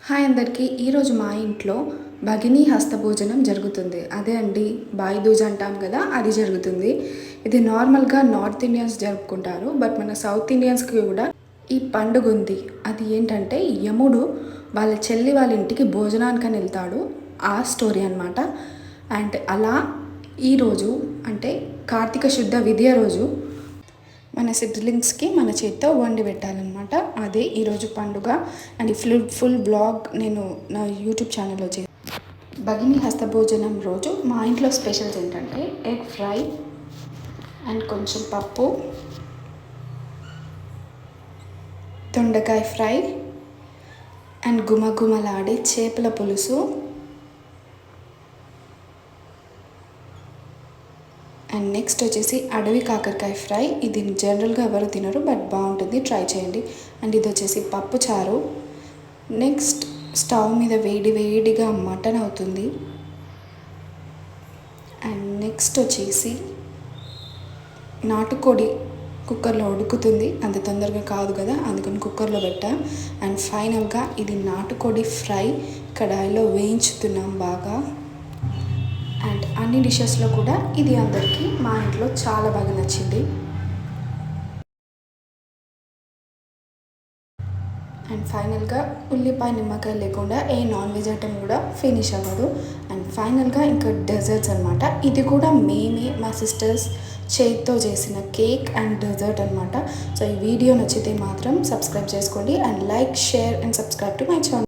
Hi అందరికీ. ఈరోజు మా ఇంట్లో భగిని హస్తభోజనం జరుగుతుంది. అదే అండి, బాయి దూజ్ అంటాం కదా, అది జరుగుతుంది. ఇది నార్మల్గా నార్త్ ఇండియన్స్ జరుపుకుంటారు, బట్ మన సౌత్ ఇండియన్స్కి కూడా ఈ పండుగ ఉంది. అది ఏంటంటే, యముడు వాళ్ళ చెల్లి వాళ్ళ ఇంటికి భోజనానికని వెళ్తాడు. ఆ స్టోరీ అనమాట. అండ్ అలా ఈరోజు అంటే కార్తీక శుద్ధ విద్య రోజు మన సిబ్లింగ్స్కి మన చేత్తో వండి పెట్టాలన్నమాట. అదే ఈరోజు పండుగ. అండ్ ఈ ఫుల్ బ్లాగ్ నేను నా యూట్యూబ్ ఛానల్లో భగిని హస్తభోజనం రోజు మా ఇంట్లో స్పెషల్స్ ఏంటంటే ఎగ్ ఫ్రై అండ్ కొంచెం పప్పు, దొండకాయ ఫ్రై అండ్ గుమగుమలాడే చేపల పులుసు అండ్ నెక్స్ట్ వచ్చేసి అడవి కాకరకాయ ఫ్రై. ఇది జనరల్గా ఎవరు తినరు, బట్ బాగుంటుంది, ట్రై చేయండి. అండ్ ఇది వచ్చేసి పప్పు చారు. నెక్స్ట్ స్టవ్ మీద వేడిగా మటన్ అవుతుంది. అండ్ నెక్స్ట్ వచ్చేసి నాటుకోడి కుక్కర్లో ఉడుకుతుంది, అంత తొందరగా కాదు కదా, అందుకని కుక్కర్లో పెట్టా. అండ్ ఫైనల్గా ఇది నాటుకోడి ఫ్రై కడాయిలో వేయించుతున్నాం బాగా. అండ్ అన్ని డిషెస్లో కూడా ఇది అందరికీ మా ఇంట్లో చాలా బాగా నచ్చింది. అండ్ ఫైనల్గా ఉల్లిపాయ నిమ్మకాయ లేకుండా ఏ నాన్ వెజ్ ఐటమ్ కూడా ఫినిష్ అవ్వదు. అండ్ ఫైనల్గా ఇంకా డెజర్ట్స్ అనమాట. ఇది కూడా మేమే మా సిస్టర్స్ చేతితో చేసిన కేక్ అండ్ డెజర్ట్ అనమాట. సో ఈ వీడియో నచ్చితే మాత్రం సబ్స్క్రైబ్ చేసుకోండి and like, share and subscribe to my channel.